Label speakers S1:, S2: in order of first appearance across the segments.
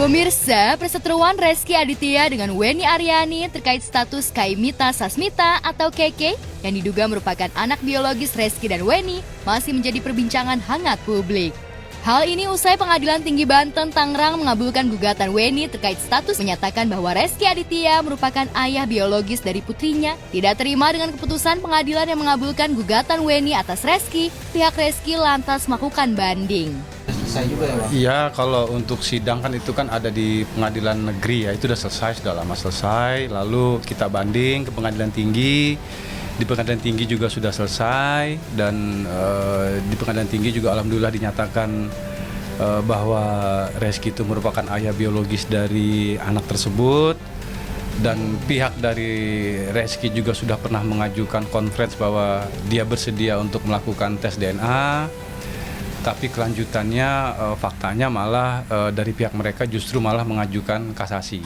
S1: Pemirsa, perseteruan Rezky Aditya dengan Wenny Aryani terkait status Kaimita Sasmita atau Keke yang diduga merupakan anak biologis Rezky dan Wenny masih menjadi perbincangan hangat publik. Hal ini usai Pengadilan Tinggi Banten Tangerang mengabulkan gugatan Wenny terkait status menyatakan bahwa Rezky Aditya merupakan ayah biologis dari putrinya. Tidak terima dengan keputusan pengadilan yang mengabulkan gugatan Wenny atas Rezky, pihak Rezky lantas melakukan banding.
S2: Selesai juga ya, Bang?
S3: Iya, kalau untuk sidang kan itu kan ada di pengadilan negeri ya, itu sudah selesai, sudah lama selesai. Lalu kita banding ke pengadilan tinggi, di pengadilan tinggi juga sudah selesai dan di pengadilan tinggi juga alhamdulillah dinyatakan bahwa Rezky itu merupakan ayah biologis dari anak tersebut dan pihak dari Rezky juga sudah pernah mengajukan konferensi bahwa dia bersedia untuk melakukan tes DNA. Tapi kelanjutannya, faktanya malah dari pihak mereka justru malah mengajukan kasasi.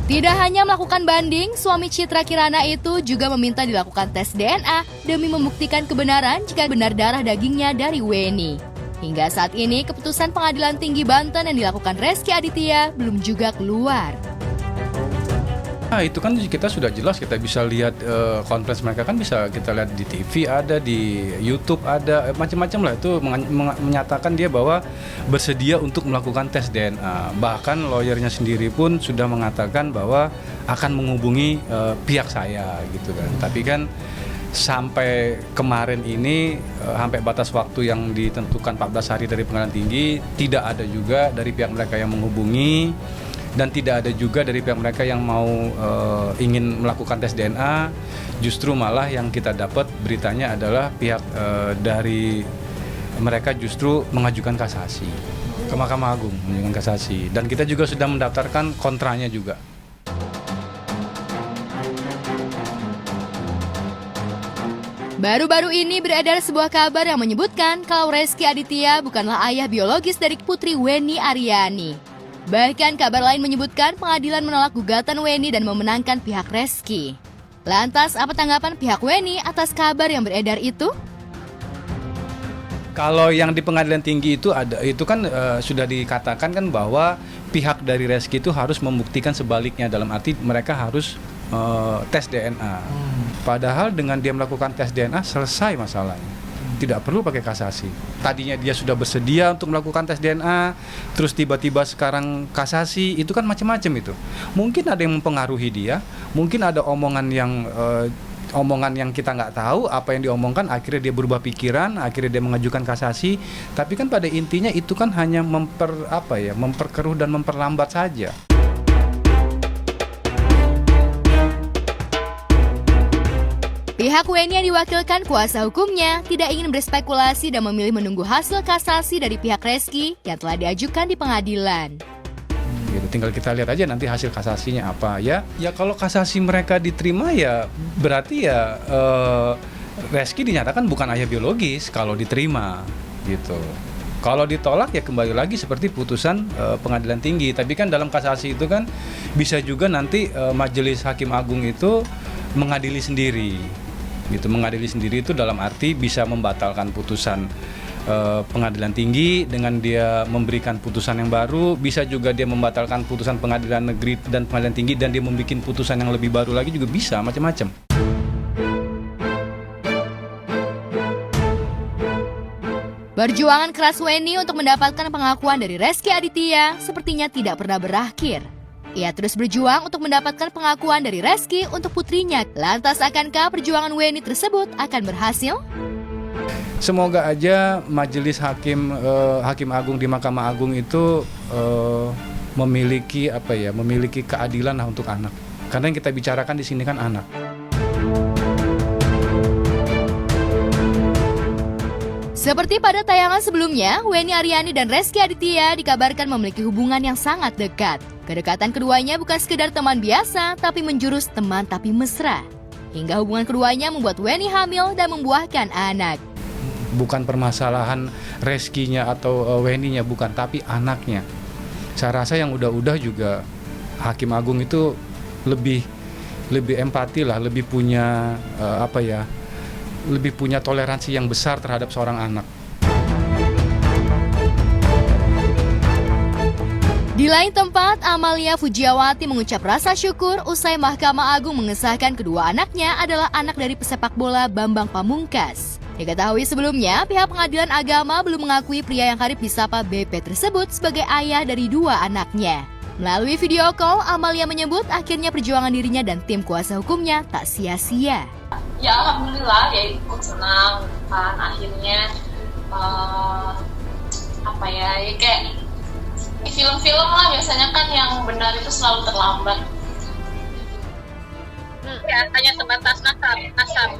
S1: Tidak hanya melakukan banding, suami Citra Kirana itu juga meminta dilakukan tes DNA demi membuktikan kebenaran jika benar darah dagingnya dari Wenny. Hingga saat ini, keputusan Pengadilan Tinggi Banten yang dilakukan Rezky Aditya belum juga keluar.
S3: Nah, itu kan kita sudah jelas, kita bisa lihat konferensi mereka kan bisa kita lihat di TV ada, di YouTube ada, macam-macam lah itu menyatakan dia bahwa bersedia untuk melakukan tes DNA. Bahkan lawyernya sendiri pun sudah mengatakan bahwa akan menghubungi pihak saya gitu kan. Tapi kan sampai kemarin ini sampai batas waktu yang ditentukan 14 hari dari Pengadilan Tinggi tidak ada juga dari pihak mereka yang menghubungi. Dan tidak ada juga dari pihak mereka yang mau ingin melakukan tes DNA. Justru malah yang kita dapat beritanya adalah pihak dari mereka justru mengajukan kasasi ke Mahkamah Agung, mengajukan kasasi. Dan kita juga sudah mendaftarkan kontranya juga.
S1: Baru-baru ini beredar sebuah kabar yang menyebutkan kalau Rezky Aditya bukanlah ayah biologis dari putri Wenny Aryani. Bahkan kabar lain menyebutkan pengadilan menolak gugatan Wenny dan memenangkan pihak Rezky. Lantas apa tanggapan pihak Wenny atas kabar yang beredar itu?
S3: Kalau yang di Pengadilan Tinggi itu kan sudah dikatakan kan bahwa pihak dari Rezky itu harus membuktikan sebaliknya, dalam arti mereka harus tes DNA. Padahal dengan dia melakukan tes DNA selesai masalahnya. Tidak perlu pakai kasasi. Tadinya dia sudah bersedia untuk melakukan tes DNA, terus tiba-tiba sekarang kasasi, itu kan macam-macam itu. Mungkin ada yang mempengaruhi dia, mungkin ada omongan yang kita nggak tahu apa yang diomongkan, akhirnya dia berubah pikiran, akhirnya dia mengajukan kasasi. Tapi kan pada intinya itu kan hanya memperkeruh dan memperlambat saja.
S1: Pihak Wenny yang diwakilkan kuasa hukumnya tidak ingin berspekulasi dan memilih menunggu hasil kasasi dari pihak Rezky yang telah diajukan di pengadilan.
S3: Gitu, tinggal kita lihat aja nanti hasil kasasinya apa ya. Ya kalau kasasi mereka diterima ya berarti ya Rezky dinyatakan bukan ayah biologis kalau diterima gitu. Kalau ditolak ya kembali lagi seperti putusan Pengadilan Tinggi. Tapi kan dalam kasasi itu kan bisa juga nanti Majelis Hakim Agung itu mengadili sendiri. Gitu, mengadili sendiri itu dalam arti bisa membatalkan putusan Pengadilan Tinggi dengan dia memberikan putusan yang baru, bisa juga dia membatalkan putusan Pengadilan Negeri dan Pengadilan Tinggi dan dia membuat putusan yang lebih baru lagi juga bisa, macam-macam.
S1: Perjuangan keras Wenny untuk mendapatkan pengakuan dari Rezky Aditya sepertinya tidak pernah berakhir. Ia terus berjuang untuk mendapatkan pengakuan dari Rezky untuk putrinya. Lantas akankah perjuangan Wenny tersebut akan berhasil?
S3: Semoga aja Majelis Hakim Agung di Mahkamah Agung itu memiliki keadilan lah untuk anak. Karena yang kita bicarakan di sini kan anak.
S1: Seperti pada tayangan sebelumnya, Wenny Aryani dan Rezky Aditya dikabarkan memiliki hubungan yang sangat dekat. Kedekatan keduanya bukan sekedar teman biasa, tapi menjurus teman tapi mesra. Hingga hubungan keduanya membuat Wenny hamil dan membuahkan anak.
S3: Bukan permasalahan Rezky-nya atau Wenny-nya, bukan, tapi anaknya. Saya rasa yang udah-udah juga Hakim Agung itu lebih empati lah, lebih punya lebih punya toleransi yang besar terhadap seorang anak.
S1: Di lain tempat, Amalia Fujiawati mengucap rasa syukur usai Mahkamah Agung mengesahkan kedua anaknya adalah anak dari pesepak bola Bambang Pamungkas. Diketahui sebelumnya, pihak pengadilan agama belum mengakui pria yang kerap disapa BP tersebut sebagai ayah dari dua anaknya. Melalui video call, Amalia menyebut akhirnya perjuangan dirinya dan tim kuasa hukumnya tak sia-sia.
S2: Ya alhamdulillah, ya ikut senang kan akhirnya kayak di film-film lah biasanya kan yang benar itu selalu terlambat.
S4: Ya hanya sebatas nasab.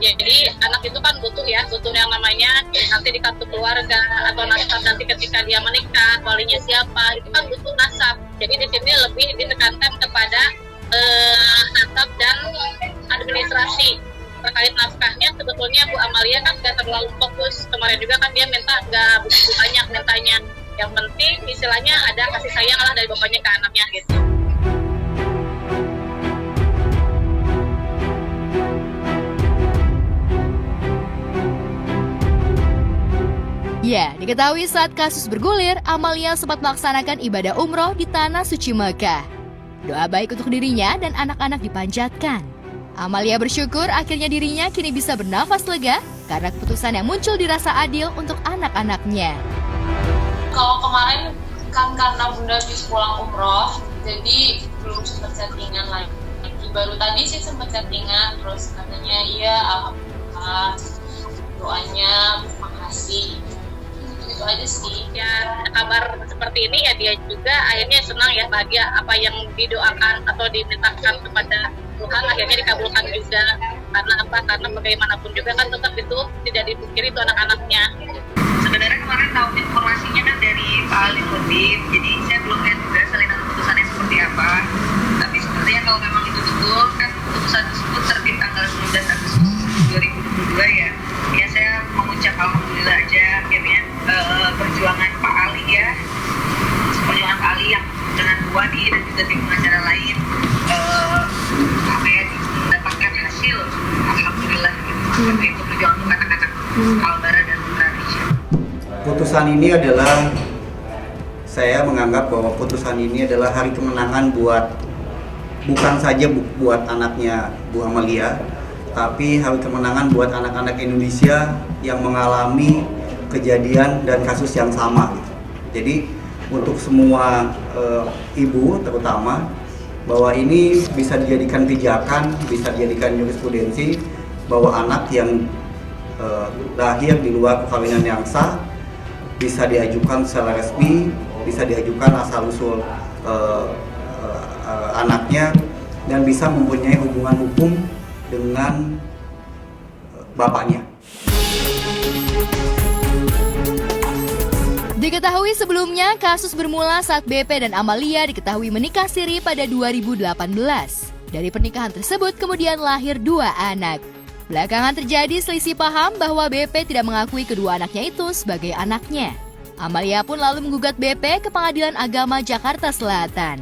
S4: Jadi anak itu kan butuh yang namanya nanti di kartu keluarga atau nasab nanti ketika dia menikah walinya siapa, itu kan butuh nasab. Jadi di sini lebih ditekankan kepada nasab dan administrasi. Terkait nafkahnya sebetulnya Bu Amalia kan nggak terlalu fokus. Kemarin juga kan dia minta nggak begitu banyak mintanya. Yang penting istilahnya ada kasih sayang lah dari bapaknya ke anaknya gitu.
S1: Ya, diketahui saat kasus bergulir, Amalia sempat melaksanakan ibadah umroh di Tanah Suci Mekah. Doa baik untuk dirinya dan anak-anak dipanjatkan. Amalia bersyukur akhirnya dirinya kini bisa bernafas lega karena keputusan yang muncul dirasa adil untuk anak-anaknya.
S2: Kalau kemarin kan karena bunda habis pulang umroh, jadi belum sempat chattingan lagi. Baru tadi sih sempat chattingan, terus katanya iya alhamdulillah, doanya makasih. Gitu aja sih.
S4: Ya kabar seperti ini ya dia juga akhirnya senang ya, bahagia apa yang didoakan atau dimintakan kepada Tuhan akhirnya dikabulkan juga. Karena apa? Karena bagaimanapun juga kan tetap itu tidak dipungkiri itu anak-anaknya.
S5: Sebenarnya kemarin tahu informasinya kan dari Pak Ali Nurdin, jadi saya belum lihat juga salinan keputusannya seperti apa. Tapi sepertinya kalau memang itu betul kan keputusan tersebut terbit tanggal 19 Agustus 2022 ya. Ya saya mengucap alhamdulillah aja akhirnya perjuangan Pak Ali ya, perjuangan Pak Ali yang dengan Bu Wadi dan juga tim pengacara lain mendapatkan hasil alhamdulillah gitu. Seperti itu perjuangan untuk anak-anak Kalbara dan Indonesia.
S6: Putusan ini adalah, saya menganggap bahwa putusan ini adalah hari kemenangan bukan saja buat anaknya Bu Amalia, tapi hari kemenangan buat anak-anak Indonesia yang mengalami kejadian dan kasus yang sama. Jadi untuk semua ibu terutama, bahwa ini bisa dijadikan pijakan, bisa dijadikan jurisprudensi bahwa anak yang lahir di luar perkawinan yang sah bisa diajukan secara resmi, bisa diajukan asal-usul anaknya, dan bisa mempunyai hubungan hukum dengan bapaknya.
S1: Diketahui sebelumnya, kasus bermula saat BP dan Amalia diketahui menikah siri pada 2018. Dari pernikahan tersebut kemudian lahir dua anak. Belakangan terjadi selisih paham bahwa BP tidak mengakui kedua anaknya itu sebagai anaknya. Amalia pun lalu menggugat BP ke Pengadilan Agama Jakarta Selatan.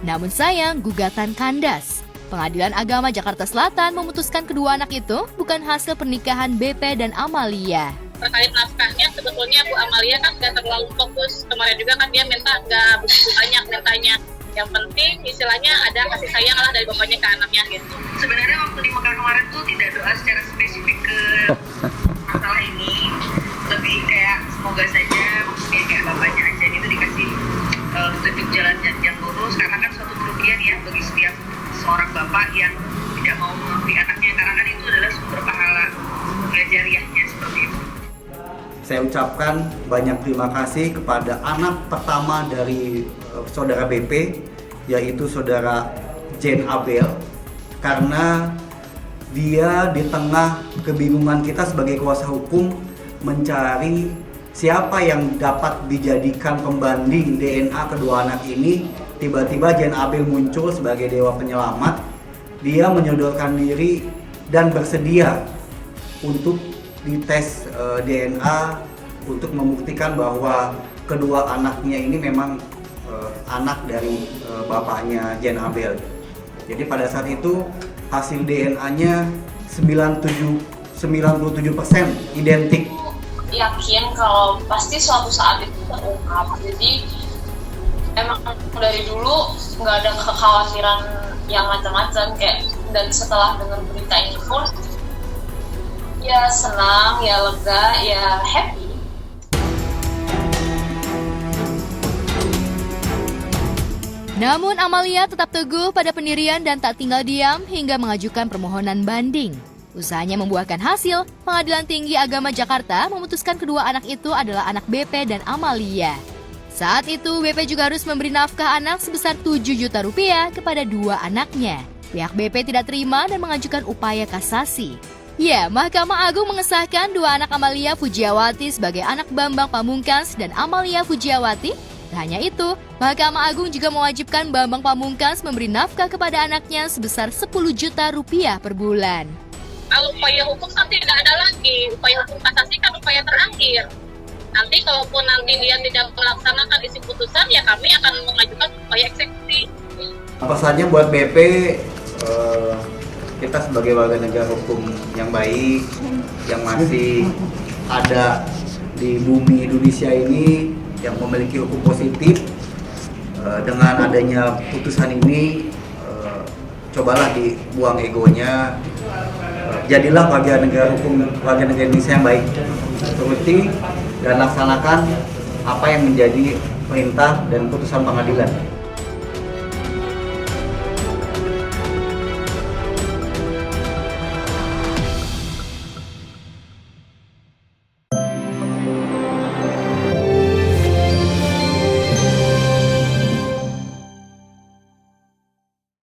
S1: Namun sayang, gugatan kandas. Pengadilan Agama Jakarta Selatan memutuskan kedua anak itu bukan hasil pernikahan BP dan Amalia.
S4: Terkait nafkahnya sebetulnya Bu Amalia kan nggak terlalu fokus. Kemarin juga kan dia minta nggak begitu banyak mintanya. Yang penting istilahnya ada kasih sayang lah dari bapaknya ke anaknya gitu.
S5: Sebenarnya waktu di Mekah kemarin tuh tidak doa secara spesifik ke masalah ini, lebih kayak semoga saja maksudnya kayak bapaknya aja itu dikasih petunjuk jalan yang lurus, karena kan suatu kerugian ya bagi setiap seorang bapak yang tidak mau mengakui anaknya, karena kan itu adalah sumber pahala jariahnya seperti itu.
S6: Saya ucapkan banyak terima kasih kepada anak pertama dari saudara BP, yaitu saudara Jane Abel, karena dia di tengah kebingungan kita sebagai kuasa hukum mencari siapa yang dapat dijadikan pembanding DNA kedua anak ini. Tiba-tiba Jane Abel muncul sebagai dewa penyelamat. Dia menyodorkan diri dan bersedia untuk dites DNA untuk membuktikan bahwa kedua anaknya ini memang anak dari bapaknya Jane Abel. Jadi pada saat itu hasil DNA-nya 97% 97% identik.
S2: Yakin kalau pasti suatu saat itu terungkap. Jadi emang dari dulu nggak ada kekhawatiran yang macam-macam kayak, dan setelah dengar berita ini pun ya senang, ya lega, ya happy.
S1: Namun Amalia tetap teguh pada pendirian dan tak tinggal diam hingga mengajukan permohonan banding. Usahanya membuahkan hasil, Pengadilan Tinggi Agama Jakarta memutuskan kedua anak itu adalah anak BP dan Amalia. Saat itu BP juga harus memberi nafkah anak sebesar 7 juta rupiah kepada dua anaknya. Pihak BP tidak terima dan mengajukan upaya kasasi. Ya, Mahkamah Agung mengesahkan dua anak Amalia Fujiawati sebagai anak Bambang Pamungkas dan Amalia Fujiawati. Tak hanya itu, Mahkamah Agung juga mewajibkan Bambang Pamungkas memberi nafkah kepada anaknya sebesar 10 juta rupiah per bulan.
S4: Kalau upaya hukum kan tidak ada lagi, upaya hukum kasasi kan upaya terakhir. Nanti kalaupun nanti dia tidak melaksanakan isi putusan, ya kami akan mengajukan upaya eksekusi.
S6: Apa saja buat BP, kita sebagai warga negara hukum yang baik, yang masih ada di bumi Indonesia ini, yang memiliki hukum positif, dengan adanya putusan ini, cobalah dibuang egonya, jadilah warga negara hukum, warga negara Indonesia yang baik, turuti dan laksanakan apa yang menjadi perintah dan putusan pengadilan.